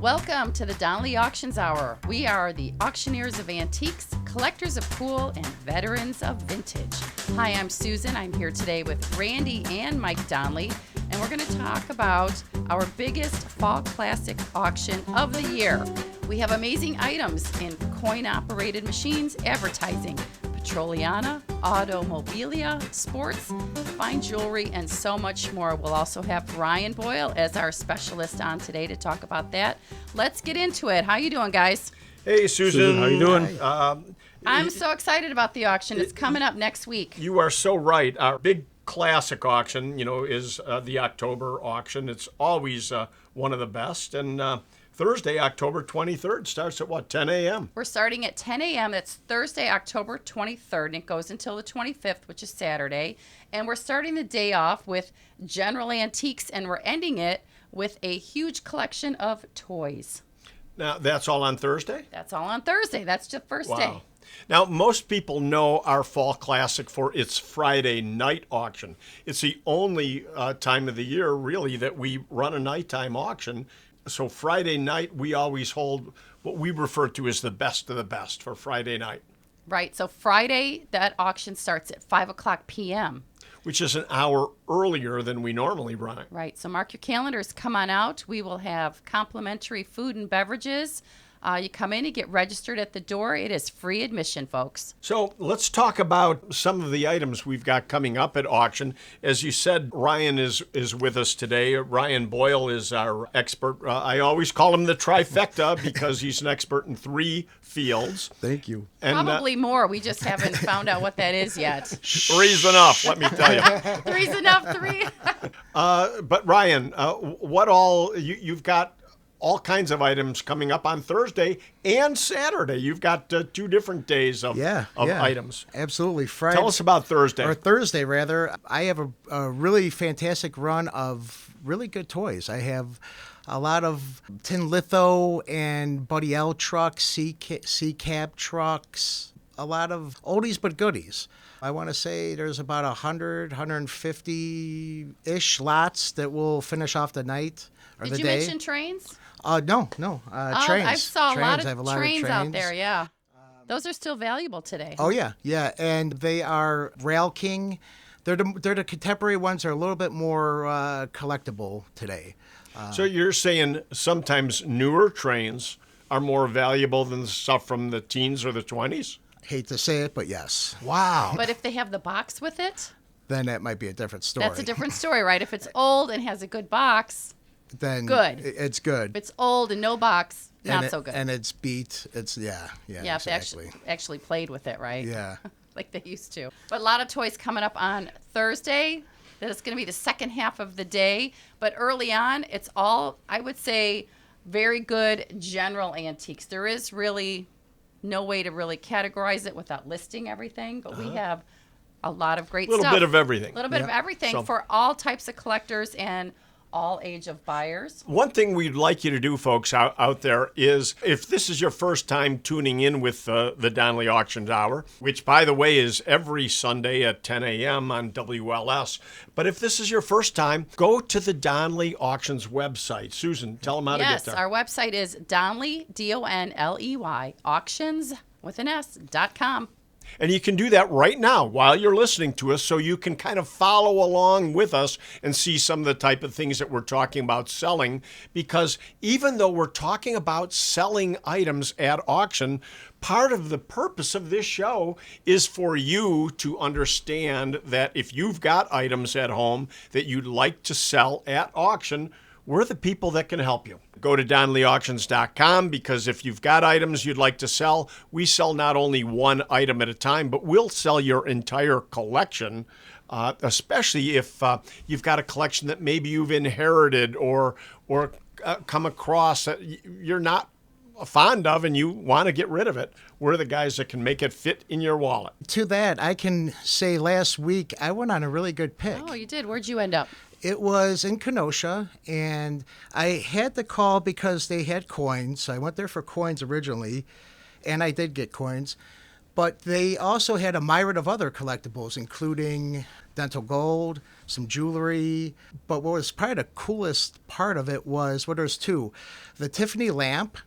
Welcome to the Donley Auctions Hour. We are the auctioneers of antiques, collectors of cool, and veterans of vintage. Hi, I'm Susan. I'm here today with Randy and Mike Donley, and we're going to talk about our biggest fall classic auction of the year. We have amazing items in coin-operated machines, advertising, petroliana, automobilia, sports, fine jewelry, and so much more. We'll also have Ryan Boyle as our specialist on today to talk about that. Let's get into it. How you doing, guys? Hey, Susan. How you doing? I'm so excited about the auction. It's coming up next week. You are so right. Our big classic auction, is the October auction. It's always one of the best. And Thursday, October 23rd, starts at 10 a.m.? We're starting at 10 a.m. That's Thursday, October 23rd, and it goes until the 25th, which is Saturday. And we're starting the day off with general antiques, and we're ending it with a huge collection of toys. Now, that's all on Thursday? That's all on Thursday. That's the first day. Now, most people know our Fall Classic for its Friday night auction. It's the only time of the year, really, that we run a nighttime auction. So Friday night, we always hold what we refer to as the best of the best for Friday night. Right. So Friday, that auction starts at 5 o'clock p.m. Which is an hour earlier than we normally run it. Right. So mark your calendars. Come on out. We will have complimentary food and beverages. You come in and get registered at the door. It is free admission, folks. So let's talk about some of the items we've got coming up at auction. As you said, Ryan is with us today. Ryan Boyle is our expert. I always call him the trifecta because he's an expert in 3 fields. Thank you. And, probably more. We just haven't found out what that is yet. 3's enough, let me tell you. 3's enough, 3. But Ryan, what all, you've got all kinds of items coming up on Thursday and Saturday. You've got 2 different days of items. Absolutely. Friday. Tell us about Thursday. Or Thursday, rather. I have a really fantastic run of really good toys. I have a lot of tin litho and Buddy L trucks, C-cab trucks, a lot of oldies but goodies. I want to say there's about 100, 150-ish lots that will finish off the night or the day. Did you mention trains? No. Trains. I saw a lot of trains trains out there, yeah. Those are still valuable today. Oh, yeah. And they are Rail King. They're the contemporary ones that are a little bit more collectible today. So you're saying sometimes newer trains are more valuable than the stuff from the teens or the 20s? Hate to say it, but yes. Wow. But if they have the box with it? Then that might be a different story. That's a different story, right? If it's old and has a good box, then good. It's good. If it's old and no box, not so good. And it's beat. It's yeah, exactly. If they actually played with it, right? Yeah. Like they used to. But a lot of toys coming up on Thursday. That is going to be the second half of the day. But early on, it's all, I would say, very good general antiques. There is really no way to really categorize it without listing everything. But we have a lot of great stuff. A little bit of everything. A little bit of everything for all types of collectors and all age of buyers. One thing we'd like you to do, folks, out there is, if this is your first time tuning in with the Donley Auctions Hour, which, by the way, is every Sunday at 10 a.m. on WLS, but if this is your first time, go to the Donley Auctions website. Susan, tell them how to get there. Yes, our website is Donley, Donley, auctions with an S.com. And you can do that right now while you're listening to us, so you can kind of follow along with us and see some of the type of things that we're talking about selling. Because even though we're talking about selling items at auction, part of the purpose of this show is for you to understand that if you've got items at home that you'd like to sell at auction, we're the people that can help you. Go to DonleyAuctions.com, because if you've got items you'd like to sell, we sell not only one item at a time, but we'll sell your entire collection, especially if you've got a collection that maybe you've inherited or come across that you're not fond of and you want to get rid of it. We're the guys that can make it fit in your wallet. To that, I can say last week I went on a really good pick. Oh, you did? Where'd you end up? It was in Kenosha, and I had the call because they had coins. I went there for coins originally, and I did get coins. But they also had a myriad of other collectibles, including dental gold, some jewelry. But what was probably the coolest part of it was, well, there's two. The Tiffany lamp,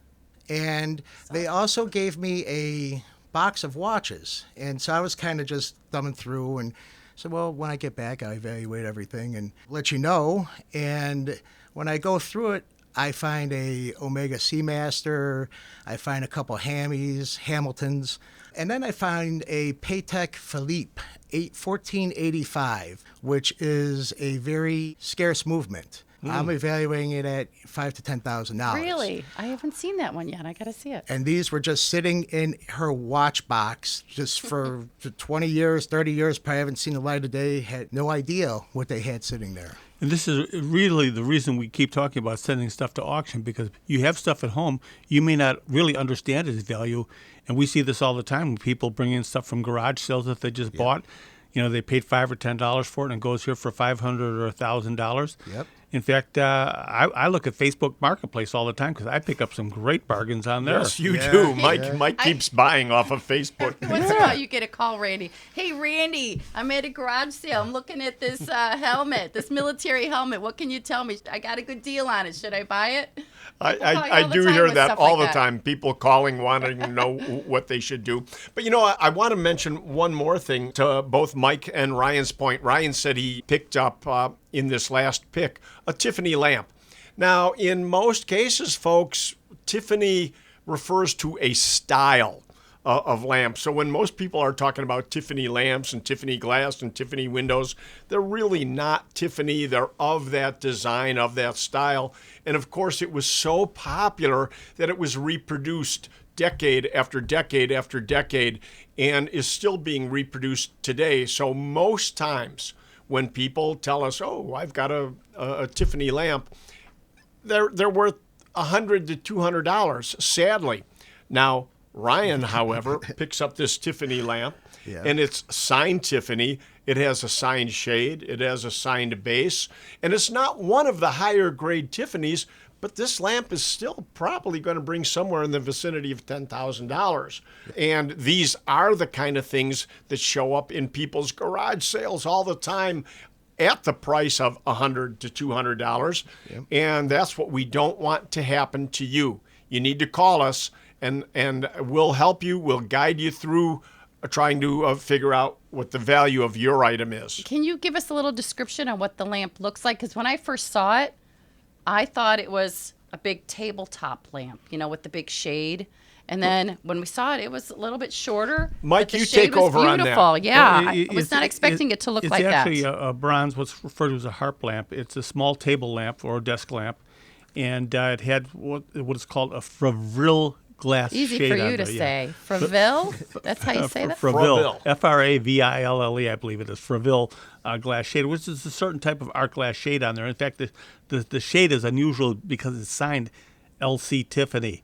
and they also gave me a box of watches. And so I was kind of just thumbing through and said, well, when I get back, I'll evaluate everything and let you know. And when I go through it, I find a Omega Seamaster, I find a couple Hamiltons, and then I find a Patek Philippe 1485, which is a very scarce movement. I'm evaluating it at $5,000 to $10,000. Really? I haven't seen that one yet. I got to see it. And these were just sitting in her watch box just for 20 years, 30 years, probably haven't seen the light of day, had no idea what they had sitting there. And this is really the reason we keep talking about sending stuff to auction, because you have stuff at home, you may not really understand its value. And we see this all the time when people bring in stuff from garage sales that they just bought. You know, they paid $5 or $10 for it and it goes here for $500 or $1,000. Yep. In fact, I look at Facebook Marketplace all the time because I pick up some great bargains on there. Yes, you do. Mike keeps buying off of Facebook. Once in a while, you get a call, Randy. Hey, Randy, I'm at a garage sale. I'm looking at this helmet, this military helmet. What can you tell me? I got a good deal on it. Should I buy it? I do hear that all the time. People calling, wanting to know what they should do. But, you know, I want to mention one more thing to both Mike and Ryan's point. Ryan said he picked up, in this last pick, a Tiffany lamp. Now, in most cases, folks, Tiffany refers to a style of lamps. So when most people are talking about Tiffany lamps and Tiffany glass and Tiffany windows, they're really not Tiffany. They're of that design, of that style. And of course, it was so popular that it was reproduced decade after decade after decade and is still being reproduced today. So most times when people tell us, oh, I've got a Tiffany lamp, they're worth $100 to $200, sadly. Now, Ryan, however, picks up this Tiffany lamp, and it's signed Tiffany. It has a signed shade. It has a signed base. And it's not one of the higher grade Tiffany's, but this lamp is still probably going to bring somewhere in the vicinity of $10,000. And these are the kind of things that show up in people's garage sales all the time at the price of $100 to $200. Yep. And that's what we don't want to happen to you. You need to call us, and we'll help you. We'll guide you through trying to figure out what the value of your item is. Can you give us a little description on what the lamp looks like? Because when I first saw it, I thought it was a big tabletop lamp, you know, with the big shade. And then when we saw it, it was a little bit shorter. Mike, you take over on that. Beautiful, yeah. I was not expecting it to look like that. It's actually a bronze, what's referred to as a harp lamp. It's a small table lamp or a desk lamp. And it had what is called a Fravril glass shade on there. Easy for you to say. Fravril? That's how you say that? Fravril. F-R-A-V-I-L-L-E, I believe it is. Fravril glass shade, which is a certain type of art glass shade on there. In fact, the shade is unusual because it's signed L.C. Tiffany,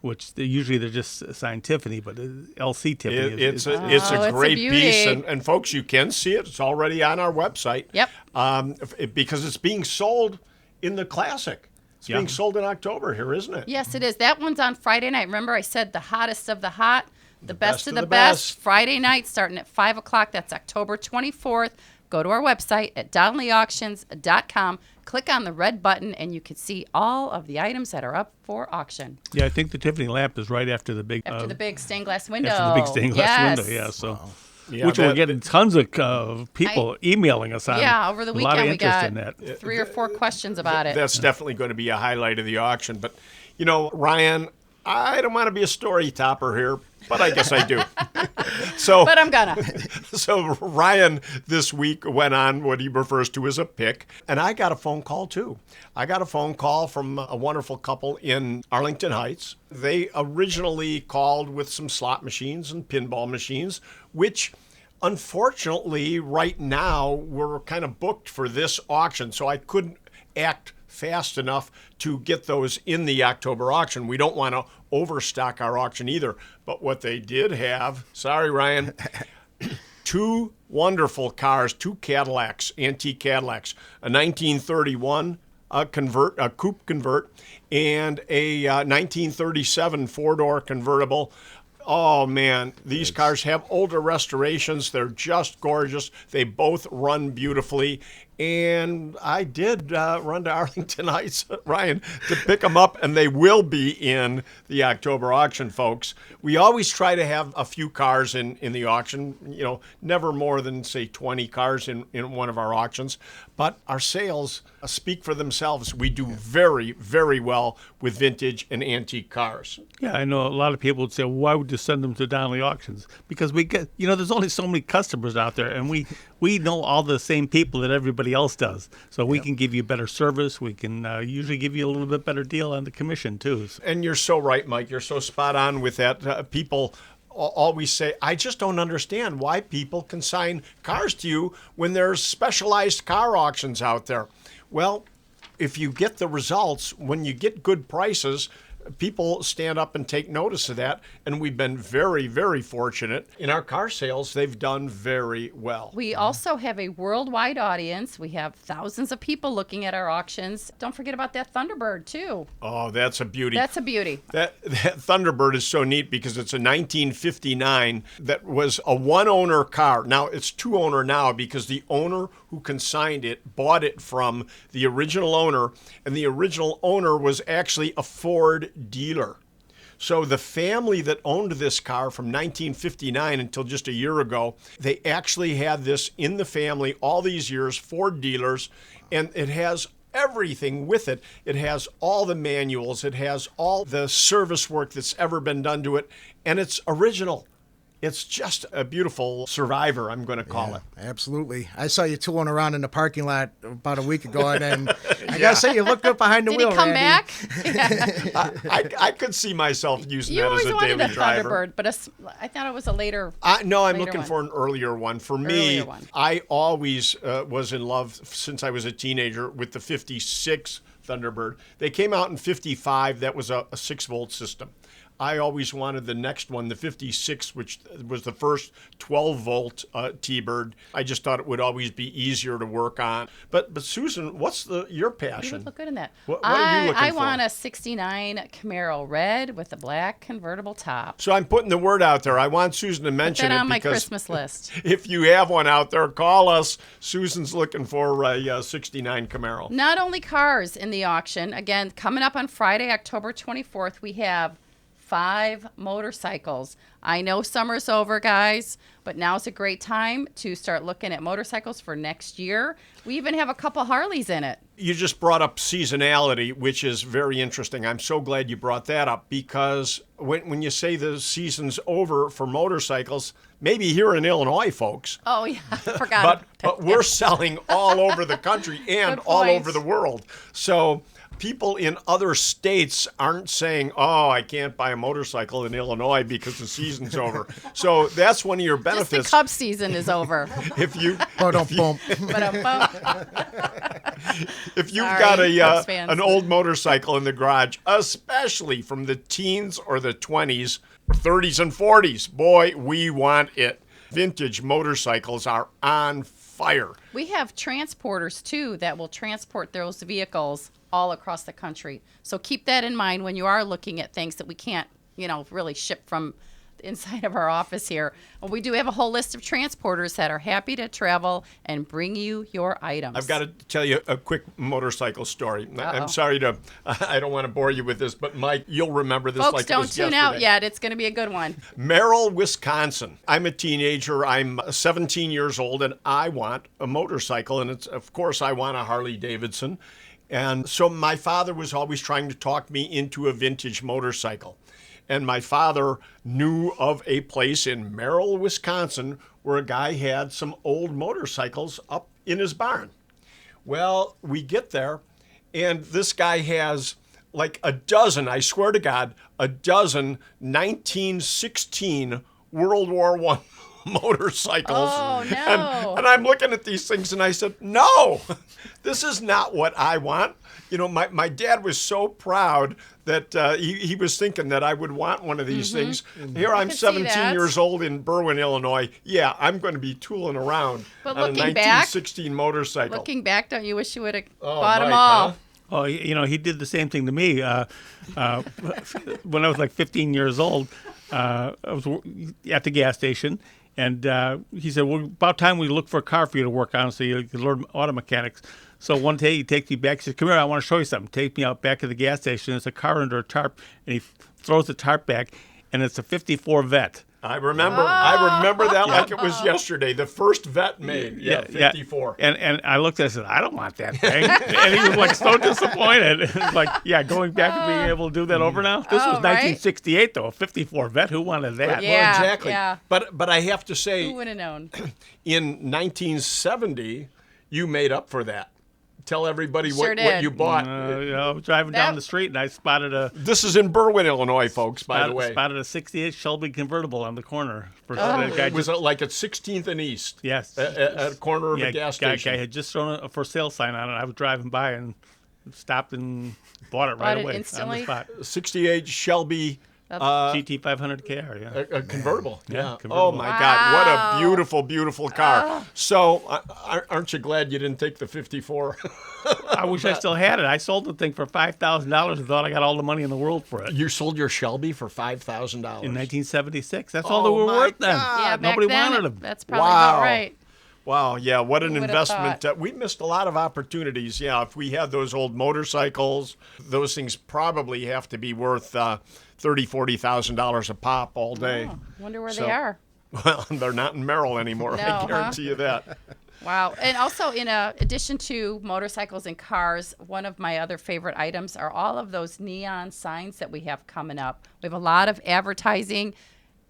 which usually they're just signed Tiffany, but L.C. Tiffany it's a great piece. And folks, you can see it. It's already on our website. Yep. Because it's being sold in the Classic. It's being sold in October here, isn't it? Yes, it is. That one's on Friday night. Remember, I said the hottest of the hot, the best of the best. Friday night, starting at 5 o'clock. That's October 24th. Go to our website at donleyauctions.com. Click on the red button, and you can see all of the items that are up for auction. Yeah, I think the Tiffany lamp is right after the big... After the big stained glass window. After the big stained glass window, yeah. So... Wow. Yeah, which we're getting tons of people emailing us on. Yeah, over the weekend we got in that. 3 or 4 questions about it. That's definitely going to be a highlight of the auction. But, you know, Ryan, I don't want to be a story topper here, but I guess I do. But I'm gonna. So Ryan this week went on what he refers to as a pick, and I got a phone call too. I got a phone call from a wonderful couple in Arlington Heights. They originally called with some slot machines and pinball machines, which unfortunately right now we're kind of booked for this auction, so I couldn't act fast enough to get those in the October auction. We don't want to overstock our auction either. But what they did have, sorry, Ryan, 2 wonderful cars, 2 Cadillacs, antique Cadillacs, a 1931 coupe convert, and a 1937 4-door convertible. Oh, man, these cars have older restorations. They're just gorgeous. They both run beautifully. And I did run to Arlington Heights, Ryan, to pick them up, and they will be in the October auction, folks. We always try to have a few cars in the auction, never more than, say, 20 cars in one of our auctions. But our sales speak for themselves. We do very, very well with vintage and antique cars. Yeah, I know a lot of people would say, well, why would you send them to Donley Auctions? Because we get, there's only so many customers out there, and we know all the same people that everybody else does. So we can give you better service. We can usually give you a little bit better deal on the commission, too. And you're so right, Mike. You're so spot on with that. People always say, I just don't understand why people consign cars to you when there's specialized car auctions out there. Well, if you get the results, when you get good prices, people stand up and take notice of that, and we've been very, very fortunate. In our car sales, they've done very well. We also have a worldwide audience. We have thousands of people looking at our auctions. Don't forget about that Thunderbird, too. Oh, that's a beauty. That's a beauty. That Thunderbird is so neat because it's a 1959 that was a one-owner car. Now, it's two-owner now because the owner who consigned it bought it from the original owner, and the original owner was actually a Ford dealer. So the family that owned this car from 1959 until just a year ago, they actually had this in the family all these years, Ford dealers, and it has everything with it. It has all the manuals, it has all the service work that's ever been done to it, and it's original. It's just a beautiful survivor, I'm going to call it. Absolutely. I saw you tooling around in the parking lot about a week ago, and I got to say, you looked good behind the wheel, Did he come Randy. back? I could see myself using You that as always a wanted daily a driver. Thunderbird, but I thought it was a later. No, I'm later looking one. for an earlier one. For Earlier me, one. I always was in love since I was a teenager with the 56 Thunderbird. They came out in 55. That was a 6-volt system. I always wanted the next one, the 56, which was the first 12-volt T-Bird. I just thought it would always be easier to work on. But Susan, what's your You passion? would look good in that. What are you looking I for? want a 69 Camaro red with a black convertible top. So I'm putting the word out there. I want Susan to mention Put that it on my because Christmas list. if you have one out there, call us. Susan's looking for a 69 Camaro. Not only cars in the auction. Again, coming up on Friday, October 24th, we have 5 motorcycles. I know summer's over, guys, but now's a great time to start looking at motorcycles for next year. We even have a couple Harleys in it. You just brought up seasonality, which is very interesting. I'm so glad you brought that up because when you say the season's over for motorcycles, maybe here in Illinois, folks, Oh, yeah, I forgot. but we're selling all over the country and Good all point. over the world. So people in other states aren't saying, oh, I can't buy a motorcycle in Illinois because the season's over. So that's one of your Just the benefits. Cub season is over. If you But if you've Sorry, got Cubs fans. an old motorcycle in the garage, especially from the teens or the 20s, 30s and 40s, boy, we want it. Vintage motorcycles are on fire. We have transporters, too, that will transport those vehicles all across the country. So keep that in mind when you are looking at things that we can't, really ship from inside of our office here. Well, we do have a whole list of transporters that are happy to travel and bring you your items. I've got to tell you a quick motorcycle story. Uh-oh. I'm sorry I don't want to bore you with this, but Mike, you'll remember this Folks, like it don't was tune yesterday. out yet. It's going to be a good one. Merrill, Wisconsin. I'm a teenager. I'm 17 years old, and I want a motorcycle. And of course, I want a Harley Davidson. And so my father was always trying to talk me into a vintage motorcycle. And my father knew of a place in Merrill, Wisconsin, where a guy had some old motorcycles up in his barn. Well, we get there, and this guy has like a dozen, I swear to God, a dozen 1916 World War I motorcycles. Oh, no. And I'm looking at these things, and I said, no, this is not what I want. My dad was so proud that he was thinking that I would want one of these things. Here I'm could see 17 that. years old in Berwyn, Illinois. Yeah, I'm going to be tooling around But on a looking back- 1916 motorcycle. Looking back, don't you wish you would have Oh, bought them Mike, all? huh? Oh, he did the same thing to me when I was like 15 years old. I was at the gas station, and he said, well, about time we look for a car for you to work on so you can learn auto mechanics. So one day he takes me back. He says, come here, I want to show you something. Take me out back of the gas station. There's a car under a tarp, and he throws the tarp back, and it's a 54 Vet. I remember that like it was yesterday. The first vet made, 54. And I looked at it and said, I don't want that thing. And he was like so disappointed. It's like, going back and being able to do that over now. This was 1968, though. A 54 Vet. Who wanted that? Yeah, well, exactly. Yeah. But I have to say, who would have known? In 1970, you made up for that. Tell everybody Sure what you bought. I was driving down the street and I spotted a. This is in Berwyn, Illinois, folks. By the way, spotted a '68 Shelby convertible on the corner. Was it like at 16th and East? Yes, at a corner of a gas station. Guy had just thrown a for sale sign on it. I was driving by and stopped and bought it right away instantly? on the spot. 68 Shelby. GT 500 KR, yeah. A convertible. Yeah. Convertible. Oh, my God. What a beautiful, beautiful car. So, aren't you glad you didn't take the 54? I wish I still had it. I sold the thing for $5,000 and thought I got all the money in the world for it. You sold your Shelby for $5,000? In 1976. That's all they were worth then. Yeah, Nobody then, wanted them. That's probably about right. Wow, yeah, what an investment. Thought. We missed a lot of opportunities. Yeah, if we had those old motorcycles, those things probably have to be worth $30,000, $40,000 a pop all day. Oh, wonder where they are. Well, they're not in Merrill anymore, I guarantee you that. Wow. And also, in addition to motorcycles and cars, one of my other favorite items are all of those neon signs that we have coming up. We have a lot of advertising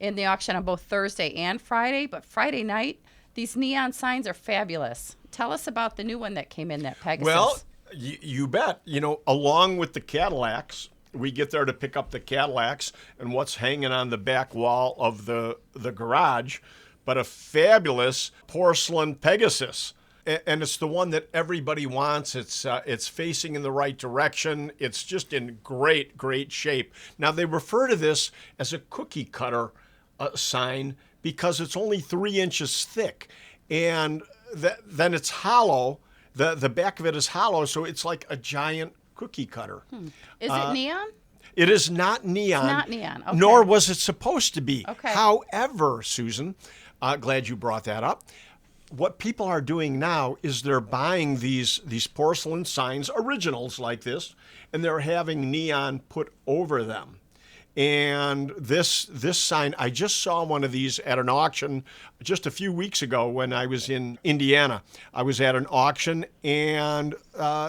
in the auction on both Thursday and Friday, but Friday night, these neon signs are fabulous. Tell us about the new one that came in, that Pegasus. Well, you bet. Along with the Cadillacs, we get there to pick up the Cadillacs and what's hanging on the back wall of the garage, but a fabulous porcelain Pegasus. And it's the one that everybody wants. It's facing in the right direction. It's just in great, great shape. Now, they refer to this as a cookie cutter sign because it's only 3 inches thick. And then it's hollow. The back of it is hollow, so it's like a giant cookie cutter. Is it neon? It is not neon. It's not neon. Okay. Nor was it supposed to be. Okay. However, Susan, glad you brought that up. What people are doing now is they're buying these porcelain signs, originals like this, and they're having neon put over them. And this sign, I just saw one of these at an auction just a few weeks ago when I was in Indiana. I was at an auction, and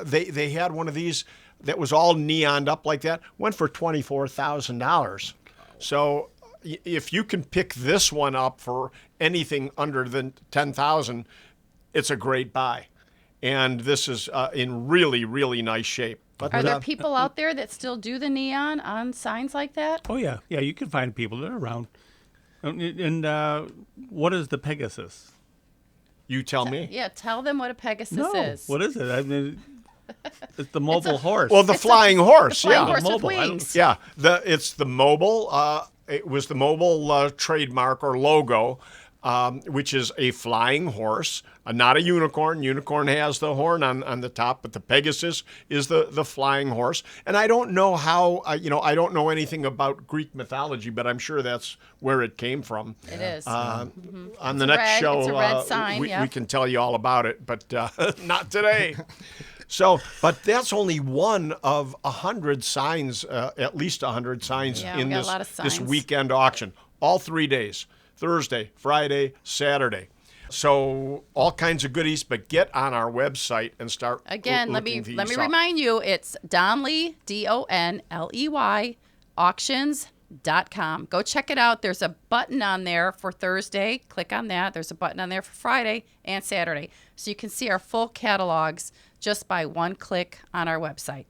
they had one of these that was all neoned up like that. Went for $24,000. So if you can pick this one up for anything under than $10,000, it's a great buy. And this is in really, really nice shape. But are there people out there that still do the neon on signs like that? Oh, yeah. Yeah, you can find people that are around. And what is the Pegasus? You tell me. Yeah, tell them what a Pegasus is. What is it? I mean, it's the mobile horse. Well, the flying horse, flying yeah. horse with mobile. wings. Yeah, it's the mobile. It was the mobile trademark or logo, which is a flying horse, not a unicorn. Unicorn has the horn on the top, but the Pegasus is the flying horse. And I don't know how, I don't know anything about Greek mythology, but I'm sure that's where it came from. It is. On It's the a next red- show, it's a red sign, we yeah. can tell you all about it, but not today. So, but that's only one of 100 signs, at least 100 signs Yeah, we in got a lot of this signs. weekend auction. All 3 days, Thursday, Friday, Saturday. So all kinds of goodies, but get on our website and start Again, let me looking these up. remind you, it's Donley, Donley, auctions.com. Go check it out. There's a button on there for Thursday. Click on that. There's a button on there for Friday and Saturday. So you can see our full catalogs just by one click on our website.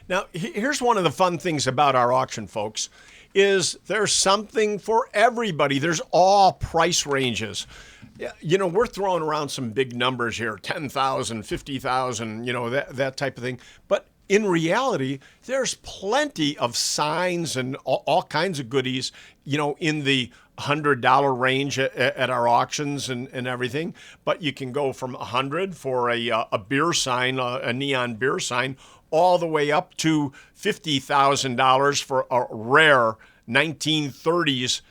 Now, here's one of the fun things about our auction, folks, is there's something for everybody. There's all price ranges. We're throwing around some big numbers here, 10,000, 50,000, that type of thing. But in reality, there's plenty of signs and all kinds of goodies, in the $100 range at our auctions and everything. But you can go from $100 for a beer sign, a neon beer sign, all the way up to $50,000 for a rare 1930s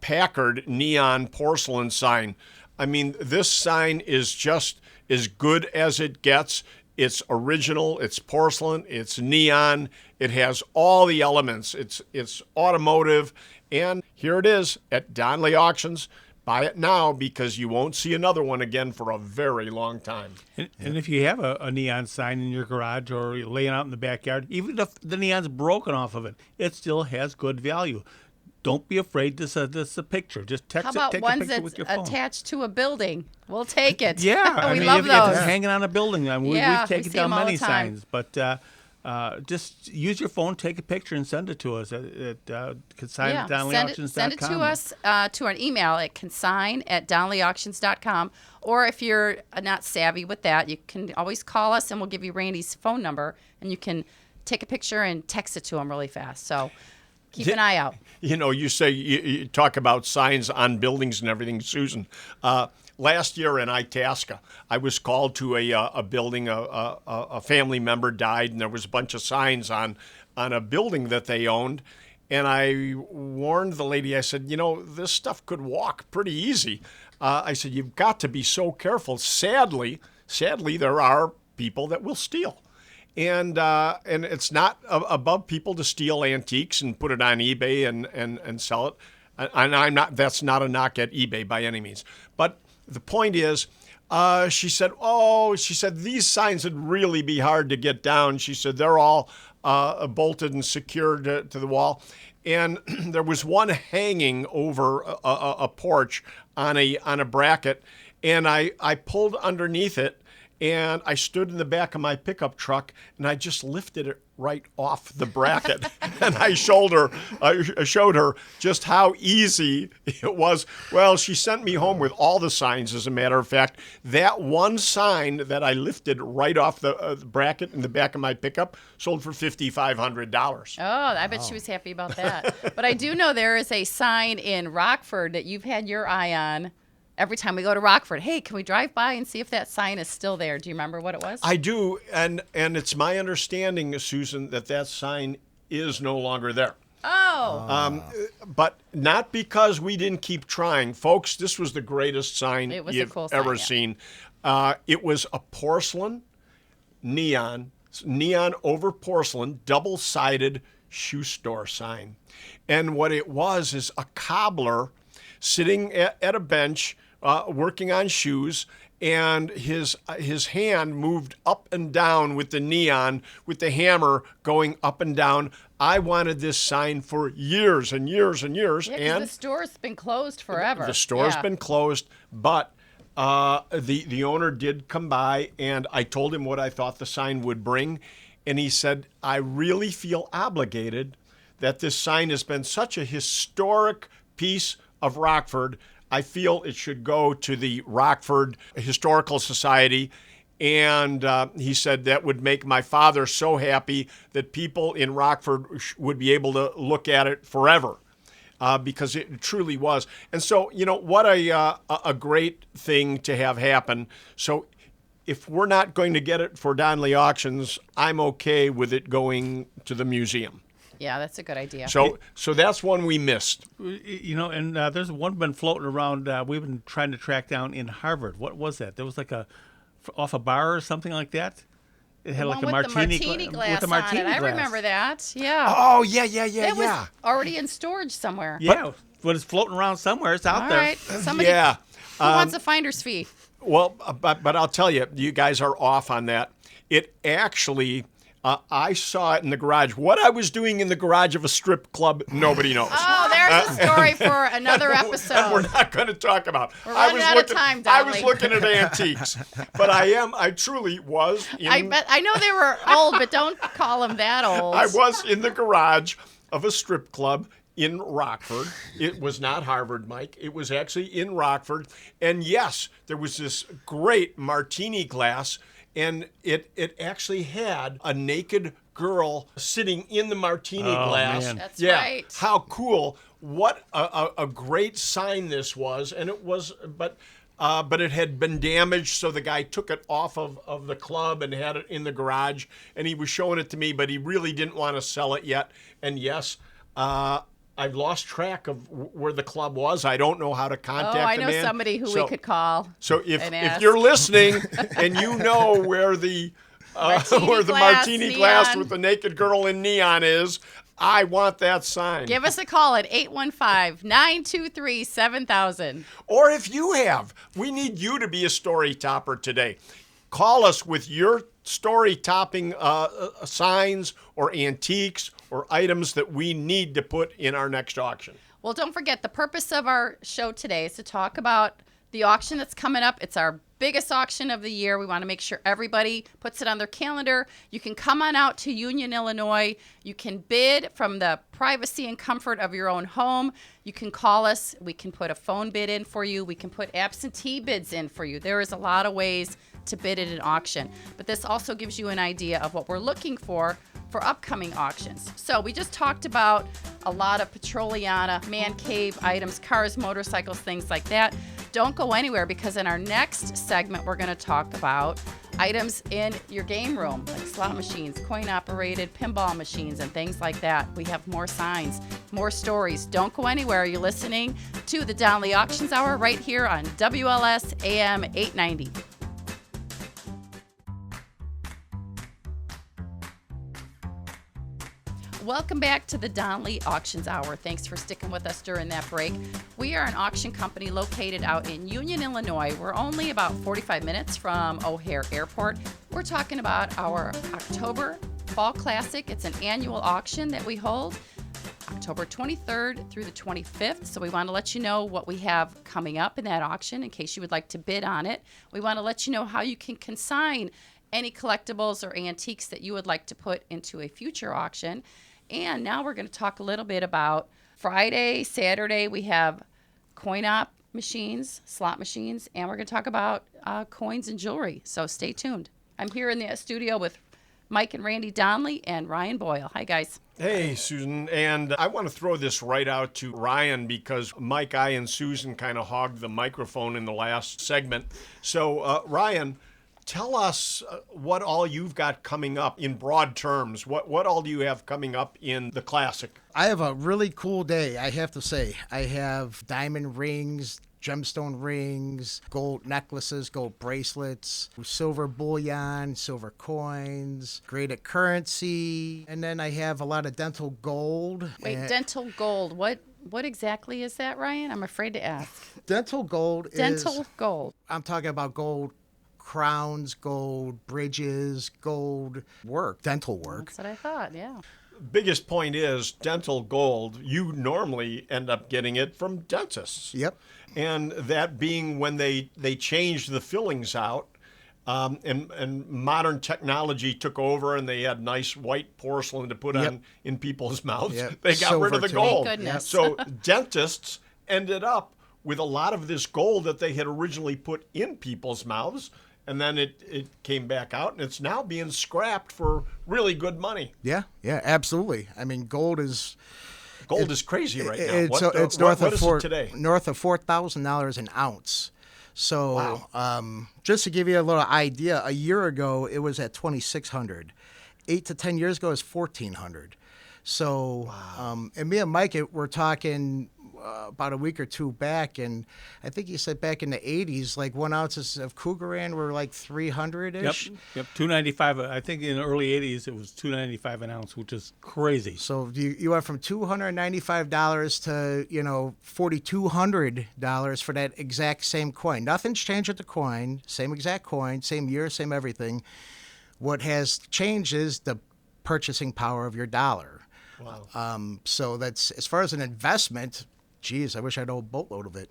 Packard neon porcelain sign. I mean, this sign is just as good as it gets. It's original, it's porcelain, it's neon, it has all the elements. It's automotive, and here it is at Donley Auctions. Buy it now because you won't see another one again for a very long time. And if you have a neon sign in your garage or you're laying out in the backyard, even if the neon's broken off of it, it still has good value. Don't be afraid to send us a picture. Just text How it, about take a ones picture that's with your phone. attached to a building? We'll take it. Yeah, we I mean, love if those. it's hanging on a building, I mean, Yeah, we've we taken see down 'em all the many time. signs, but just use your phone, take a picture, and send it to us at consign at DonleyAuctions.com. Send it to us to an email at consign@DonleyAuctions.com. Or if you're not savvy with that, you can always call us and we'll give you Randy's phone number and you can take a picture and text it to him really fast. So keep an eye out. You know, you say you talk about signs on buildings and everything, Susan. Last year in Itasca, I was called to a building. A family member died, and there was a bunch of signs on a building that they owned. And I warned the lady. I said, you know, this stuff could walk pretty easy. I said, you've got to be so careful. Sadly, there are people that will steal. And it's not above people to steal antiques and put it on eBay and sell it. And I'm not. That's not a knock at eBay by any means. But the point is, she said, these signs would really be hard to get down. She said they're all bolted and secured to the wall. And there was one hanging over a porch on a bracket, and I pulled underneath it. And I stood in the back of my pickup truck, and I just lifted it right off the bracket. And I showed her just how easy it was. Well, she sent me home with all the signs, as a matter of fact. That one sign that I lifted right off the bracket in the back of my pickup sold for $5,500. Oh, I bet she was happy about that. But I do know there is a sign in Rockford that you've had your eye on. Every time we go to Rockford, hey, can we drive by and see if that sign is still there? Do you remember what it was? I do, and it's my understanding, Susan, that sign is no longer there. Oh. But not because we didn't keep trying. Folks, this was the greatest sign you've cool sign, ever yeah. seen. It was a porcelain, neon over porcelain, double-sided shoe store sign. And what it was is a cobbler sitting at a bench working on shoes, and his hand moved up and down with the neon, with the hammer going up and down. I wanted this sign for years and years and years. Yeah, 'cause the store's been closed forever. The store's been closed, but the owner did come by, and I told him what I thought the sign would bring, and he said, I really feel obligated that this sign has been such a historic piece of Rockford. I feel it should go to the Rockford Historical Society. And he said that would make my father so happy that people in Rockford would be able to look at it forever, because it truly was. And so, you know, what a great thing to have happen. So if we're not going to get it for Donley Auctions, I'm okay with it going to the museum. Yeah, that's a good idea. So that's one we missed. You know, and there's one been floating around. We've been trying to track down in Harvard. What was that? There was like off a bar or something like that. It had The like one a with martini, the martini glass with a martini on it. glass. I remember that. Yeah. Oh, yeah. It was already in storage somewhere. Yeah, but it's floating around somewhere. It's out All there. right. Somebody Yeah. who wants a finder's fee? Well, but I'll tell you, you guys are off on that. It actually, I saw it in the garage. What I was doing in the garage of a strip club, nobody knows. Oh, there's a story for another episode. And we're not going to talk about. We're running out of time, I was Donley. looking at antiques, but I truly was. I know they were old, but don't call them that old. I was in the garage of a strip club in Rockford. It was not Harvard, Mike. It was actually in Rockford. And yes, there was this great martini glass, and it actually had a naked girl sitting in the martini glass. Man. That's yeah. right. How cool. What a great sign this was. And it was, but it had been damaged, so the guy took it off of the club and had it in the garage, and he was showing it to me, but he really didn't want to sell it yet. And yes, I've lost track of where the club was. I don't know how to contact I the know man. somebody who we could call. So if ask. you're listening and you know where the martini glass with the naked girl in neon is, I want that sign. Give us a call at 815-923-7000. Or if you have, we need you to be a story topper today. Call us with your story topping signs or antiques or items that we need to put in our next auction. Well, don't forget, the purpose of our show today is to talk about the auction that's coming up. It's our biggest auction of the year. We want to make sure everybody puts it on their calendar. You can come on out to Union, Illinois. You can bid from the privacy and comfort of your own home. You can call us. We can put a phone bid in for you. We can put absentee bids in for you. There is a lot of ways to bid at an auction. But this also gives you an idea of what we're looking for upcoming auctions. So we just talked about a lot of petroliana, man cave items, cars, motorcycles, things like that. Don't go anywhere, because in our next segment, we're going to talk about items in your game room, like slot machines, coin-operated pinball machines, and things like that. We have more signs, more stories. Don't go anywhere. You're listening to the Donley Auctions Hour right here on WLS AM 890. Welcome back to the Donley Auctions Hour. Thanks for sticking with us during that break. We are an auction company located out in Union, Illinois. We're only about 45 minutes from O'Hare Airport. We're talking about our October Fall Classic. It's an annual auction that we hold October 23rd through the 25th. So we want to let you know what we have coming up in that auction in case you would like to bid on it. We want to let you know how you can consign any collectibles or antiques that you would like to put into a future auction. And now we're going to talk a little bit about Friday, Saturday. We have coin-op machines, slot machines, and we're going to talk about coins and jewelry. So stay tuned. I'm here in the studio with Mike and Randy Donley and Ryan Boyle. Hi, guys. Hey, Susan. And I want to throw this right out to Ryan because Mike, I, and Susan kind of hogged the microphone in the last segment. So, Ryan, tell us what all you've got coming up in broad terms. What all do you have coming up in the Classic? I have a really cool day, I have to say. I have diamond rings, gemstone rings, gold necklaces, gold bracelets, silver bullion, silver coins, graded currency, and then I have a lot of dental gold. Wait, dental gold. What exactly is that, Ryan? I'm afraid to ask. Dental gold is... Dental gold. I'm talking about gold crowns, gold bridges, gold work, dental work. That's what I thought, yeah. Biggest point is dental gold, you normally end up getting it from dentists. Yep. And that being when they changed the fillings out, and modern technology took over and they had nice white porcelain to put on in people's mouths. Yep. They got rid of the gold. Thank goodness. So dentists ended up with a lot of this gold that they had originally put in people's mouths. And then it came back out, and it's now being scrapped for really good money. Yeah, absolutely. I mean, gold is crazy right now. It's what is it today? North of $4,000 an ounce. So, wow. Just to give you a little idea, a year ago it was at $2,600. 8 to 10 years ago it was $1,400. So, wow. And me and Mike were talking about a week or two back, and I think he said back in the 80s, like 1 ounces of Cougaran were like 300-ish. Yep, $295. I think in the early 80s it was $295 an ounce, which is crazy. So you went from $295 to $4,200 for that exact same coin. Nothing's changed with the coin, same exact coin, same year, same everything. What has changed is the purchasing power of your dollar. Wow. So that's, as far as an investment, geez, I wish I had a whole boatload of it.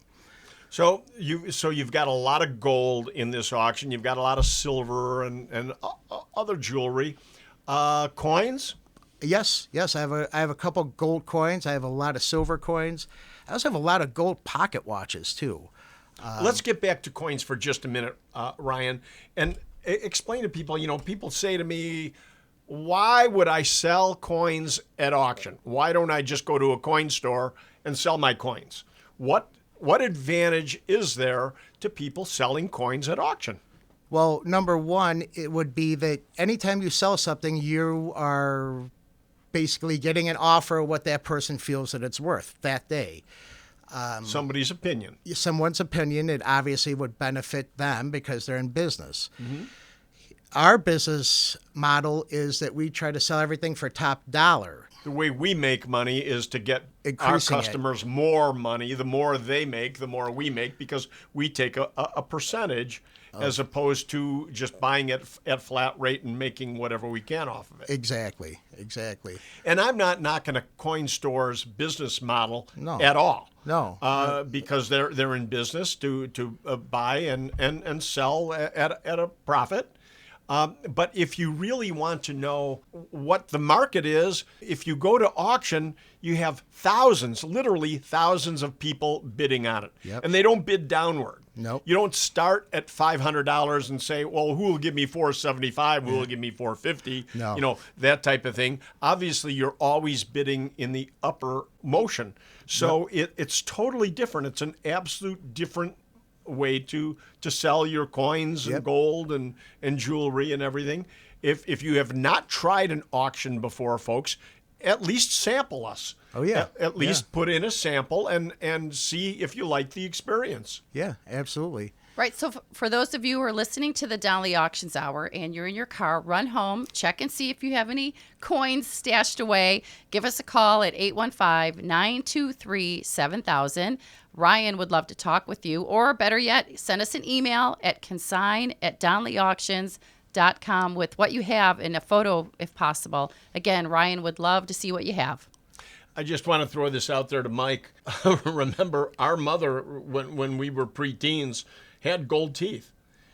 So you've got a lot of gold in this auction. You've got a lot of silver and other jewelry. Coins? Yes. I have a couple gold coins. I have a lot of silver coins. I also have a lot of gold pocket watches too. Let's get back to coins for just a minute, Ryan, and explain to people. You know, people say to me, why would I sell coins at auction? Why don't I just go to a coin store and sell my coins? What advantage is there to people selling coins at auction? Well, number one, it would be that anytime you sell something, you are basically getting an offer of what that person feels that it's worth that day. Somebody's opinion. Someone's opinion, it obviously would benefit them because they're in business. Our business model is that we try to sell everything for top dollar. The way we make money is to get Increasing our customers more money. The more they make, the more we make, because we take a percentage as opposed to just buying it at flat rate and making whatever we can off of it. Exactly. And I'm not knocking a coin store's business model No. at all. No. Because they're in business to buy and sell at a profit. But if you really want to know what the market is, if you go to auction, you have thousands, literally thousands of people bidding on it. Yep. And they don't bid downward. Nope. You don't start at $500 and say, well, who will give me $475? Who will give me $450? No. You know, that type of thing. Obviously, you're always bidding in the upper motion. So it's totally different. It's an absolute different way to sell your coins and gold and jewelry and everything. If you have not tried an auction before, folks, at least sample us. Oh, yeah. At least put in a sample and see if you like the experience. Yeah, absolutely. Right. So for those of you who are listening to the Donley Auctions Hour and you're in your car, run home, check and see if you have any coins stashed away. Give us a call at 815-923-7000. Ryan would love to talk with you. Or better yet, send us an email at consign@donleyauctions.com with what you have and a photo if possible. Again, Ryan would love to see what you have. I just want to throw this out there to Mike. Remember, our mother, when we were preteens, had gold teeth.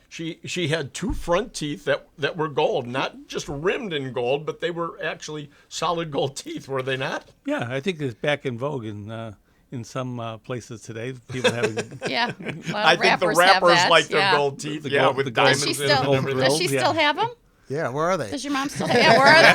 She had two front teeth that were gold, not just rimmed in gold, but they were actually solid gold teeth, were they not? Yeah, I think it's back in vogue in some places today. People having Yeah. I think the rappers like their gold teeth, The yeah, gold- with the gold- Does diamonds she in it and still, everything. does she still have them? Yeah, where are they? Does your mom still have them? Yeah, where are they?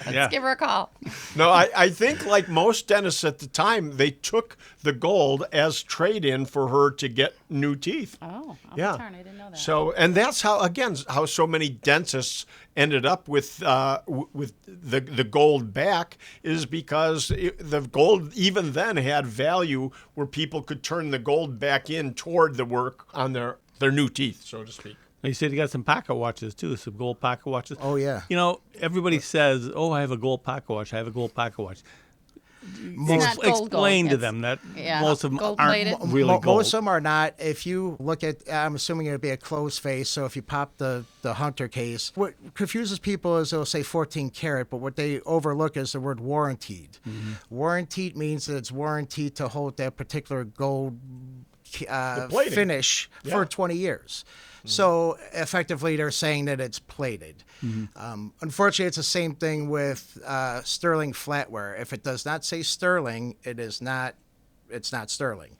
Let's Yeah. give her a call. No, I think like most dentists at the time, they took the gold as trade-in for her to get new teeth. Oh, Yeah. darn, I didn't know that. So, and that's how so many dentists ended up with the gold back is because the gold even then had value where people could turn the gold back in toward the work on their new teeth, so to speak. You said you got some pocket watches too, some gold pocket watches. Oh, yeah. You know, everybody says, "Oh, I have a gold pocket watch. I have a gold pocket watch." not gold, Explain to It's- them that yeah, most of them gold-plated. aren't really gold. Most of them are not. If you look at, I'm assuming it would be a closed face. So if you pop the Hunter case, what confuses people is they'll say 14 karat, but what they overlook is the word warranted. Warranted means that it's warranted to hold that particular gold plating. finish for 20 years. So effectively, they're saying that it's plated. Unfortunately, it's the same thing with sterling flatware. If it does not say sterling, it's not sterling.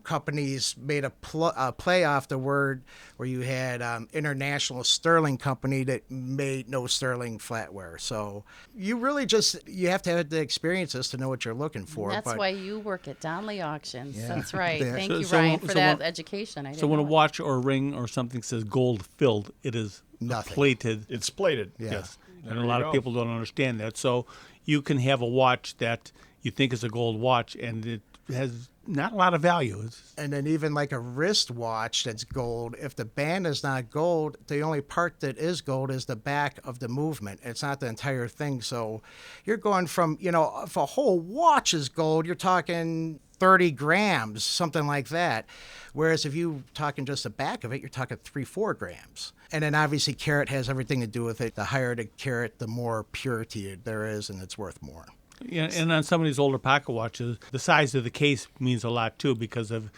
Companies made a play off the word where you had International Sterling Company that made no sterling flatware. So you really you have to have the experiences to know what you're looking for. That's but why you work at Donley Auctions. Yeah. That's right. Yeah. Thank So- you, so Ryan, when- for so that when- education. I So when a didn't know watch or a ring or something says gold filled, it is Nothing. plated. It's plated. Yeah. Yes, and There a you lot go. of people don't understand that. So you can have a watch that you think is a gold watch, and it has not a lot of value. And then even like a wristwatch that's gold, if the band is not gold, the only part that is gold is the back of the movement. It's not the entire thing. So you're going from, if a whole watch is gold, you're talking 30 grams, something like that. Whereas if you're talking just the back of it, you're talking 3-4 grams. And then obviously carat has everything to do with it. The higher the carat, the more purity there is, and it's worth more. Yeah, and on some of these older pocket watches, the size of the case means a lot too, because of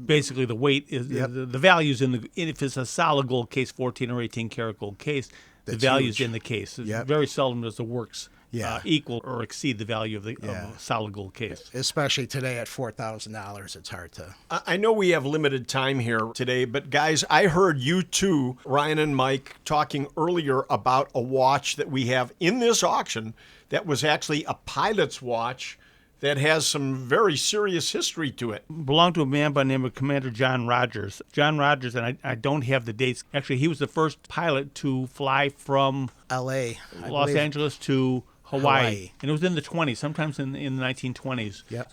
basically the weight is the values if it's a solid gold case, 14 or 18 karat gold case, the That's value's huge. in the case. Yep. Very seldom does the works Yeah. equal or exceed the value of of Yeah. a solid gold case. Especially today at $4,000, it's hard to. I know we have limited time here today, but guys, I heard you two, Ryan and Mike, talking earlier about a watch that we have in this auction that was actually a pilot's watch that has some very serious history to it. Belonged to a man by the name of Commander John Rogers. John Rogers, and I don't have the dates. Actually, he was the first pilot to fly from L.A. Los Angeles to Hawaii. And it was in the 20s, sometimes in the 1920s. Yep.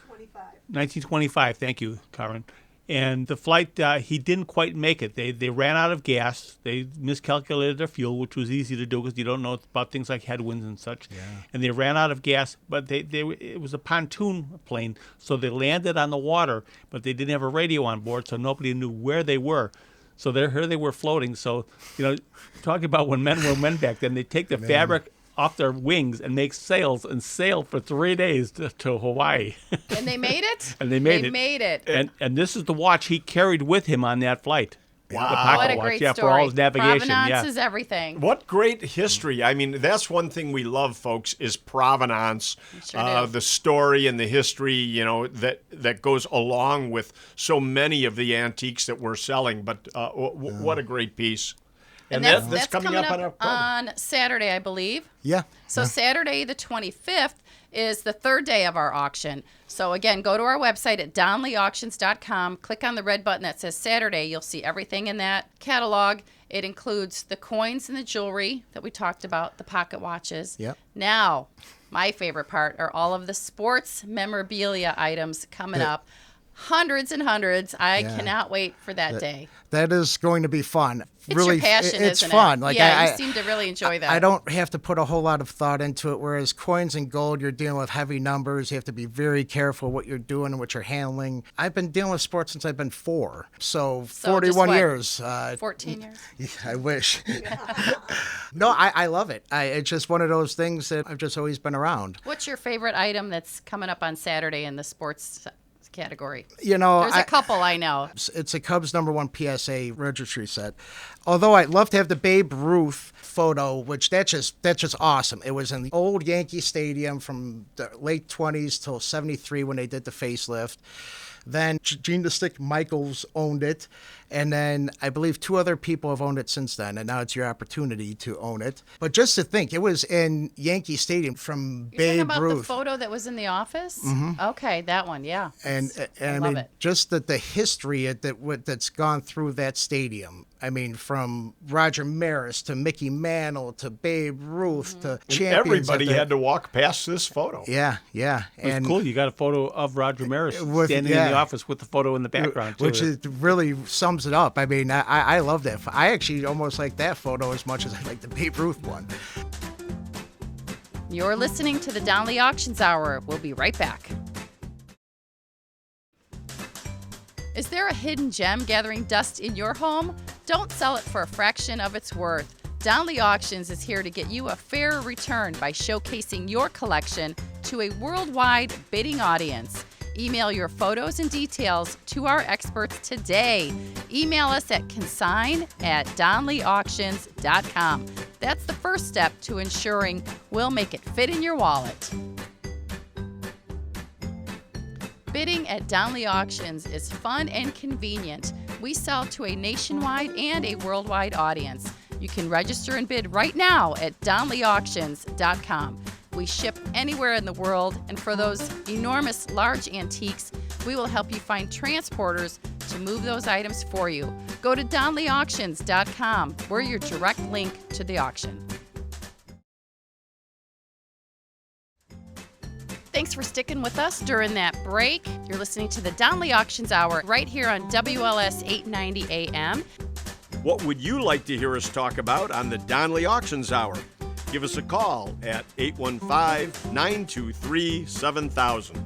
1925, thank you, Karen. And the flight, he didn't quite make it. They ran out of gas. They miscalculated their fuel, which was easy to do because you don't know about things like headwinds and such. Yeah. And they ran out of gas, but it was a pontoon plane, so they landed on the water, but they didn't have a radio on board, so nobody knew where they were. So here they were floating. So, talking about when men were men back then, they take the fabric off their wings and make sails and sail for 3 days to Hawaii. And they made it? And they made it. And this is the watch he carried with him on that flight. Wow. The pocket What a watch, great yeah, story. for all his navigation. Provenance Yeah. is everything. What great history. I mean, that's one thing we love, folks, is provenance. Sure do. The story and the history, that goes along with so many of the antiques that we're selling. But what a great piece. And that's that's coming up on our program. on Saturday, I believe. Yeah. So Saturday the 25th is the third day of our auction. So again, go to our website at donleyauctions.com, click on the red button that says Saturday. You'll see everything in that catalog. It includes the coins and the jewelry that we talked about, the pocket watches. Yep. Now, my favorite part are all of the sports memorabilia items coming up. Hundreds and hundreds. I cannot wait for that day. That is going to be fun. It's really, your passion, it's isn't fun. it? Like you seem to really enjoy that. I don't have to put a whole lot of thought into it. Whereas coins and gold, you're dealing with heavy numbers. You have to be very careful what you're doing and what you're handling. I've been dealing with sports since I've been 4, so 41 years. 14 years. I wish. No, I love it. It's just one of those things that I've just always been around. What's your favorite item that's coming up on Saturday in the sports category? There's a couple I know. It's a Cubs #1 PSA registry set. Although I'd love to have the Babe Ruth photo, which that's just awesome. It was in the old Yankee Stadium from the late 20s till 73 when they did the facelift. Then Gene the Stick Michaels owned it. And then I believe 2 other people have owned it since then. And now it's your opportunity to own it. But just to think, it was in Yankee Stadium from You're talking Babe about Ruth. the photo that was in the office? Mm-hmm. Okay, that one, yeah. And I love mean, it. just the history that's gone through that stadium. I mean, from Roger Maris to Mickey Mantle to Babe Ruth to champions. Everybody had to walk past this photo. Yeah. It's cool. You got a photo of Roger Maris With- standing in the office with the photo in the background, too. Which really sums it up. I mean, I love that. I actually almost like that photo as much as I like the Babe Ruth one. You're listening to the Donley Auctions Hour. We'll be right back. Is there a hidden gem gathering dust in your home? Don't sell it for a fraction of its worth. Donley Auctions is here to get you a fair return by showcasing your collection to a worldwide bidding audience. Email your photos and details to our experts today. Email us at consign@donleyauctions.com. That's the first step to ensuring we'll make it fit in your wallet. Bidding at Donley Auctions is fun and convenient. We sell to a nationwide and a worldwide audience. You can register and bid right now at donleyauctions.com. We ship anywhere in the world, and for those enormous large antiques, we will help you find transporters to move those items for you. Go to donleyauctions.com. We're your direct link to the auction. Thanks for sticking with us during that break. You're listening to the Donley Auctions Hour right here on WLS 890 AM. What would you like to hear us talk about on the Donley Auctions Hour? Give us a call at 815-923-7000.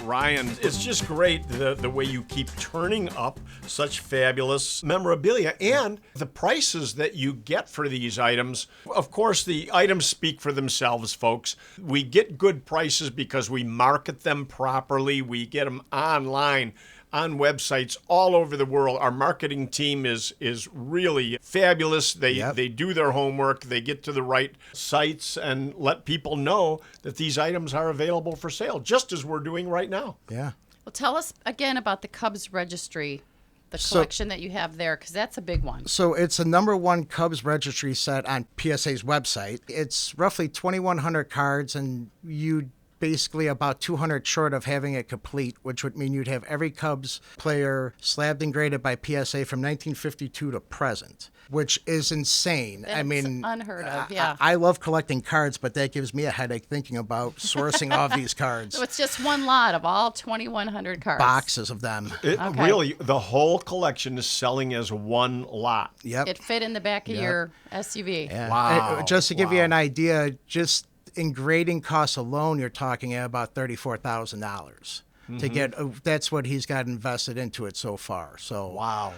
Ryan, it's just great the way you keep turning up such fabulous memorabilia and the prices that you get for these items. Of course, the items speak for themselves, folks. We get good prices because we market them properly. We get them online on websites all over the world. Our marketing team is really fabulous. They do their homework. They get to the right sites and let people know that these items are available for sale, just as we're doing right now. Yeah. Well, tell us again about the Cubs registry, the collection that you have there, because that's a big one. So it's a #1 Cubs registry set on PSA's website. It's roughly 2,100 cards, and you basically about 200 short of having it complete, which would mean you'd have every Cubs player slabbed and graded by PSA from 1952 to present, which is insane. That's I mean, unheard of, yeah. I love collecting cards, but that gives me a headache thinking about sourcing all these cards. So it's just one lot of all 2,100 cards. Boxes of them. Really, the whole collection is selling as one lot. Yep. It fit in the back of your SUV. Yeah. Wow. Just to give you Wow. an idea, just in grading costs alone, you're talking about $34,000 to get. That's what he's got invested into it so far. So Wow.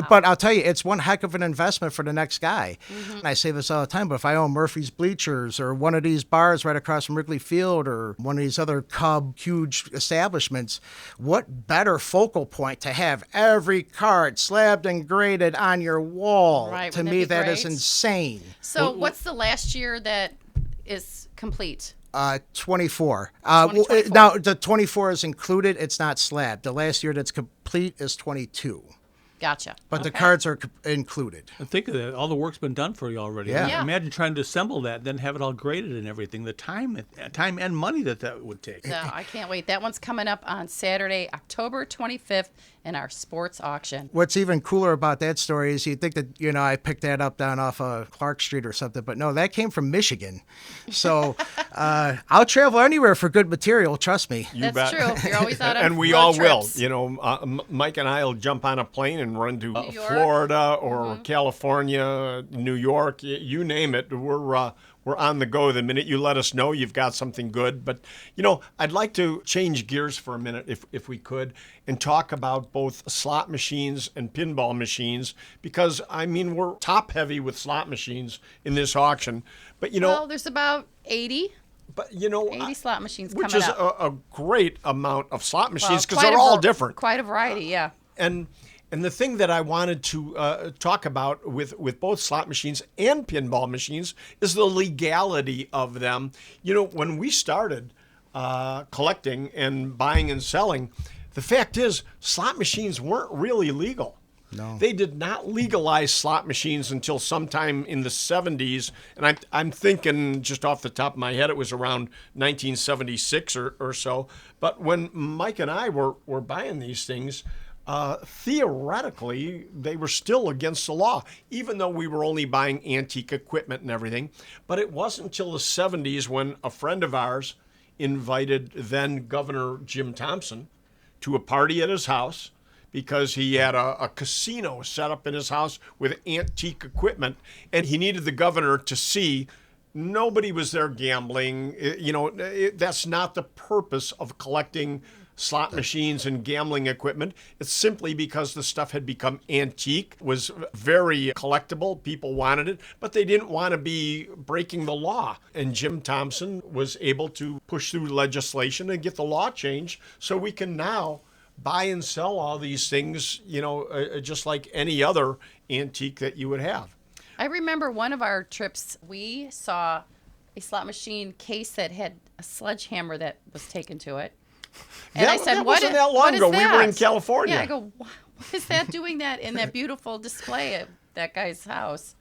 But I'll tell you, it's one heck of an investment for the next guy. And I say this all the time, but if I own Murphy's Bleachers or one of these bars right across from Wrigley Field or one of these other Cub huge establishments, what better focal point to have every card slabbed and graded on your wall? Right, To wouldn't me, it be that is great? insane. So what's the last year that is complete? 24. 24. Now, the 24 is included. It's not slabbed. The last year that's complete is 22. Gotcha. But the Okay. cards are included. And think of that. All the work's been done for you already. Yeah. Yeah. Imagine trying to assemble that, then have it all graded and everything. The time and money that would take. So I can't wait. That one's coming up on Saturday, October 25th in our sports auction. What's even cooler about that story is you'd think that, I picked that up down off of Clark Street or something, but no, that came from Michigan. So I'll travel anywhere for good material, trust me. You That's bet. true. You're always out on And we road all trips. will. Mike and I will jump on a plane and run to New York. Florida or California, New York, you name it. We're on the go the minute you let us know you've got something good. But, I'd like to change gears for a minute, if we could, and talk about both slot machines and pinball machines, because, we're top heavy with slot machines in this auction. But, Well, there's about 80 80 slot machines which coming is up. a great amount of slot machines because quite they're a all var- different. Quite a variety, yeah. And the thing that I wanted to talk about with both slot machines and pinball machines is the legality of them. When we started collecting and buying and selling, the fact is slot machines weren't really legal. No. They did not legalize slot machines until sometime in the 70s. And I'm thinking just off the top of my head, it was around 1976 or so. But when Mike and I were buying these things, theoretically, they were still against the law, even though we were only buying antique equipment and everything. But it wasn't until the 70s when a friend of ours invited then Governor Jim Thompson to a party at his house because he had a casino set up in his house with antique equipment, and he needed the governor to see nobody was there gambling. That's not the purpose of collecting slot machines and gambling equipment. It's simply because the stuff had become antique, was very collectible. People wanted it, but they didn't want to be breaking the law. And Jim Thompson was able to push through legislation and get the law changed so we can now buy and sell all these things, just like any other antique that you would have. I remember one of our trips, we saw a slot machine case that had a sledgehammer that was taken to it. And I said, that what wasn't is, that long what is ago. We were in that? California. Yeah, I go, what is that doing that in that beautiful display at that guy's house?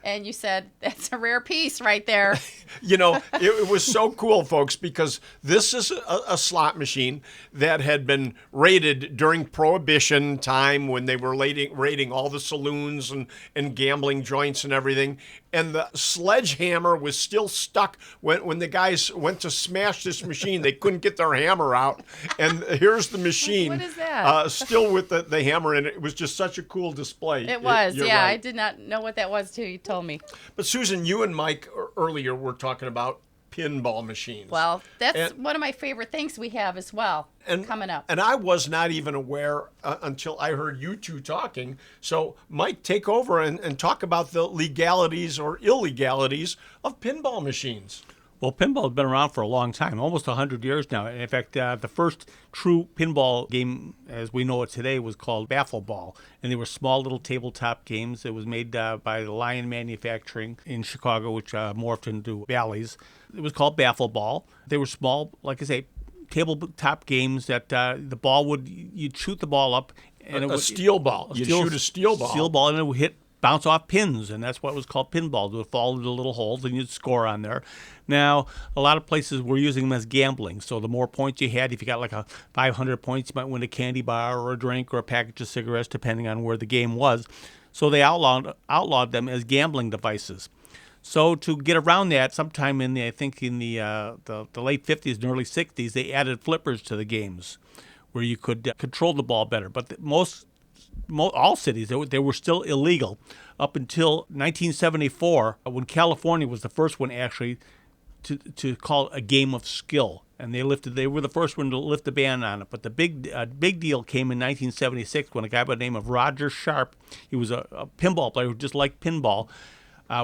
And you said, that's a rare piece right there. It was so cool, folks, because this is a slot machine that had been raided during Prohibition time when they were raiding all the saloons and gambling joints and everything. And the sledgehammer was still stuck when the guys went to smash this machine. They couldn't get their hammer out. And here's the machine. What is that? Still with the hammer in it. It was just such a cool display. It was, You're yeah. right. I did not know what that was, too. You told me. But Susan, you and Mike earlier were talking about pinball machines. Well, that's And- one of my favorite things we have as well coming up. And I was not even aware until I heard you two talking. So, Mike, take over and talk about the legalities or illegalities of pinball machines. Well, pinball has been around for a long time, almost 100 years now. In fact, the first true pinball game, as we know it today, was called Baffle Ball. And they were small little tabletop games. It was made by the Lion Manufacturing in Chicago, which morphed into Bally's. It was called Baffle Ball. They were small, like I say, tabletop games that the ball you'd shoot the ball up. And A steel ball. You'd shoot a steel ball. Steel ball, and it would hit bounce off pins, and that's what was called pinballs. It would fall into little holes, and you'd score on there. Now, a lot of places were using them as gambling. So the more points you had, if you got like a 500 points, you might win a candy bar or a drink or a package of cigarettes, depending on where the game was. So they outlawed them as gambling devices. So to get around that, sometime in the late 50s and early 60s, they added flippers to the games, where you could control the ball better. But all cities, they were still illegal up until 1974, when California was the first one actually to call it a game of skill. And they were the first one to lift the ban on it. But the big deal came in 1976 when a guy by the name of Roger Sharp, he was a pinball player who just liked pinball,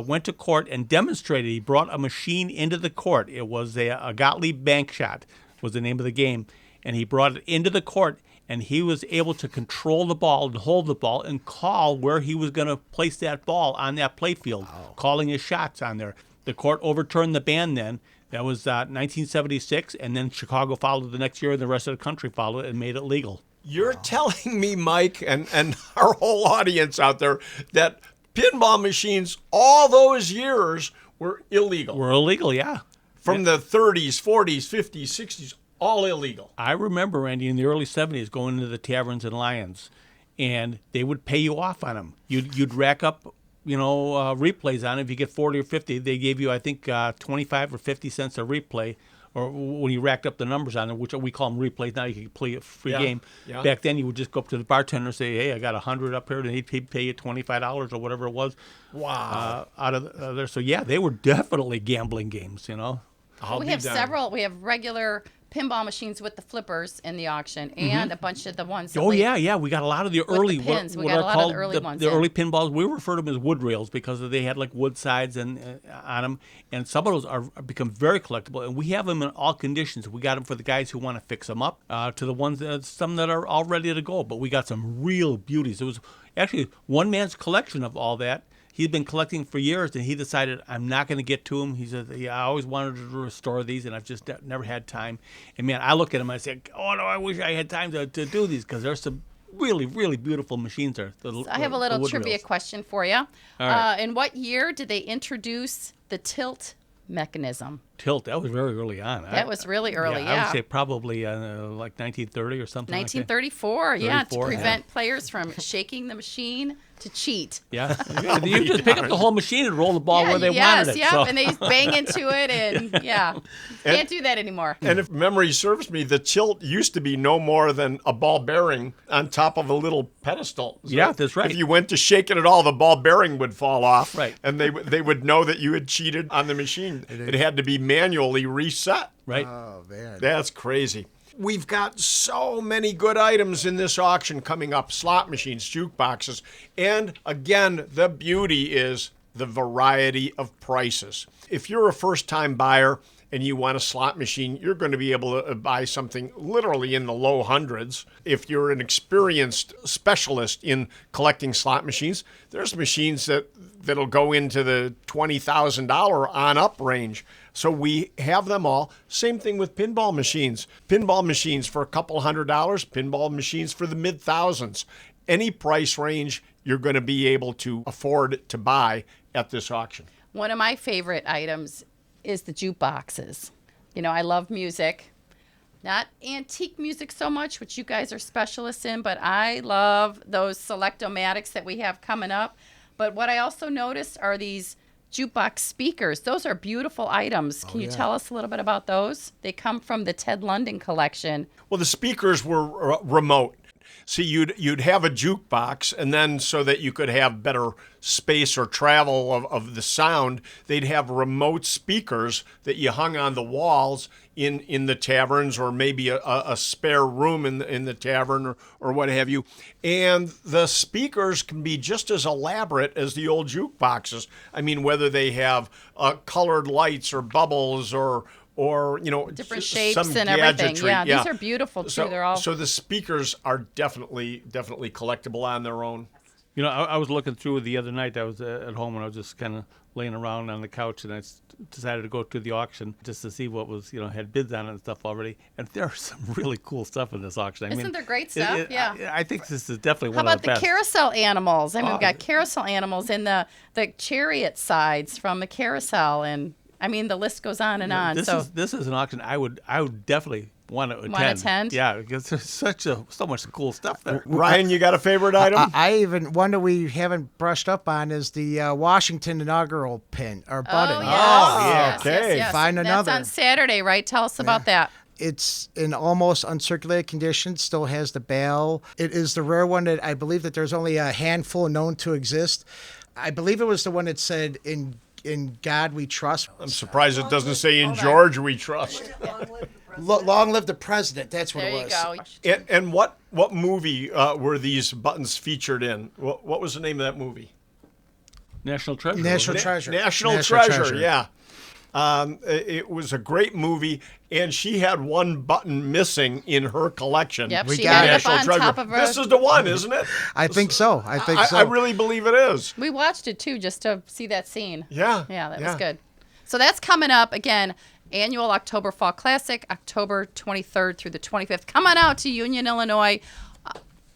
went to court and demonstrated. He brought a machine into the court. It was a Gottlieb bank shot was the name of the game. And he brought it into the court, and he was able to control the ball and hold the ball and call where he was going to place that ball on that playfield, calling his shots on there. The court overturned the ban then. That was 1976, and then Chicago followed the next year, and the rest of the country followed it and made it legal. You're telling me, Mike, and our whole audience out there, that pinball machines all those years were illegal. Were illegal, yeah. From the 30s, 40s, 50s, 60s, all illegal. I remember, Randy, in the early 70s going into the taverns and Lions, and they would pay you off on them. You'd rack up, replays on it. If you get 40 or 50, they gave you, I think, 25 or 50 cents a replay, or when you racked up the numbers on it, which we call them replays. Now you can play a free game. Yeah. Back then, you would just go up to the bartender and say, hey, I got 100 up here, and he'd pay you $25 or whatever it was. Wow. Out of there. So, yeah, they were definitely gambling games, We have several. We have regular pinball machines with the flippers in the auction, and a bunch of the ones. Yeah. We got a lot of the early the pins. what we got are a lot called of the early ones. The early pinballs. We refer to them as wood rails because they had like wood sides and on them, and some of those are become very collectible. And we have them in all conditions. We got them for the guys who want to fix them up, to the ones some that are all ready to go. But we got some real beauties. It was actually one man's collection of all that. He'd been collecting for years, and he decided, I'm not going to get to them. He said, I always wanted to restore these, and I've just never had time. And, man, I look at them and I say, oh, no, I wish I had time to do these, because there's some really, really beautiful machines there. I have a little trivia question for you. Right. In what year did they introduce the tilt mechanism? Tilt, that was very early on. That was really early, I would say probably like 1930 or something 1934, like that. to prevent players from shaking the machine to cheat. Yeah. You just pick up the whole machine and roll the ball where they wanted it. Yes, and they bang into it, and can't do that anymore. And if memory serves me, the tilt used to be no more than a ball bearing on top of a little pedestal. So yeah, that's right. If you went to shake it at all, the ball bearing would fall off. Right. And they would know that you had cheated on the machine. It had to be manually reset. Right. Oh, man. That's crazy. We've got so many good items in this auction coming up. Slot machines, jukeboxes. And again, the beauty is the variety of prices. If you're a first-time buyer and you want a slot machine, you're going to be able to buy something literally in the low hundreds. If you're an experienced specialist in collecting slot machines, there's machines that'll go into the $20,000 on up range. So we have them all. Same thing with pinball machines. Pinball machines for a couple $100, pinball machines for the mid-thousands. Any price range you're going to be able to afford to buy at this auction. One of my favorite items is the jukeboxes. I love music. Not antique music so much, which you guys are specialists in, but I love those Select-O-Matics that we have coming up. But what I also noticed are these jukebox speakers. Those are beautiful items. Can you tell us a little bit about those? They come from the Ted London collection. Well, the speakers were remote. See, you'd have a jukebox, and then so that you could have better space or travel of the sound, they'd have remote speakers that you hung on the walls in the taverns, or maybe a spare room in the tavern or what have you. And the speakers can be just as elaborate as the old jukeboxes. I mean, whether they have colored lights or bubbles or different shapes some and everything. gadgetry. Yeah, these are beautiful too. So, They're all so the speakers are definitely collectible on their own. You know, I was looking through the other night. I was at home and I was just kind of laying around on the couch, and I decided to go to the auction just to see what was, had bids on it and stuff already. And there's some really cool stuff in this auction. Isn't there great stuff? Yeah. I think this is definitely How one of about the the best. carousel animals? I mean, we've got carousel animals in the chariot sides from the carousel, and I mean the list goes on and on. This is an auction I would definitely want to attend. Want to attend? Yeah, because there's so much cool stuff there. Ryan, you got a favorite item? I even one that we haven't brushed up on is the Washington inaugural pin or button. Oh, yes. yeah, Yes, okay. yes. Find another. That's on Saturday, right? Tell us about that. It's in almost uncirculated condition, still has the bell. It is the rare one that I believe that there's only a handful known to exist. I believe it was the one that said, in God we trust. I'm surprised it doesn't say in George we trust. Long live the president. That's what There it you was. go. And what movie were these buttons featured in? What was the name of that movie? National Treasure. National wasn't it? Treasure. National Treasure, yeah. It was a great movie, and she had one button missing in her collection. Yep, We she got had it. it up on top of her. This is the one, isn't it? I think so. I think so. I really believe it is. We watched it too, just to see that scene. Yeah. Yeah, that was good. So that's coming up again. Annual October Fall Classic, October 23rd through the 25th. Come on out to Union, Illinois.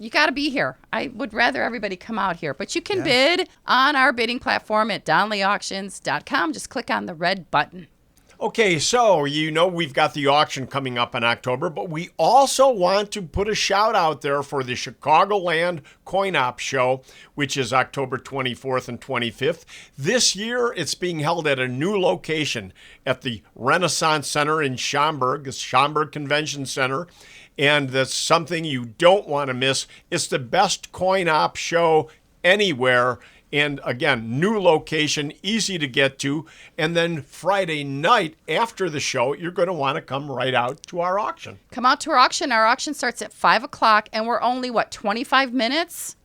You got to be here. I would rather everybody come out here, but you can bid on our bidding platform at donleyauctions.com. Just click on the red button. Okay, so we've got the auction coming up in October, but we also want to put a shout out there for the Chicagoland Coin Op Show, which is October 24th and 25th. This year, it's being held at a new location at the Renaissance Center in Schaumburg, the Schaumburg Convention Center. And that's something you don't want to miss. It's the best coin op show anywhere. And again, new location, easy to get to. And then Friday night after the show, you're going to want to come right out to our auction. Come out to our auction. Our auction starts at 5 o'clock, and we're only, 25 minutes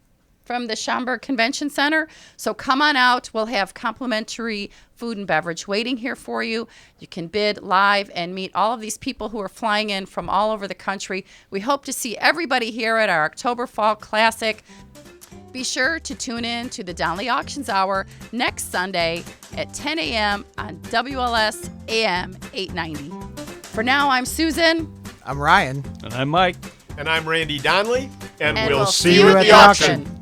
from the Schaumburg Convention Center? So come on out. We'll have complimentary food and beverage waiting here for you. You can bid live and meet all of these people who are flying in from all over the country. We hope to see everybody here at our October Fall Classic. Be sure to tune in to the Donley Auctions Hour next Sunday at 10 a.m. on WLS AM 890. For now, I'm Susan. I'm Ryan. And I'm Mike. And I'm Randy Donley, and And we'll we'll see you at the auction.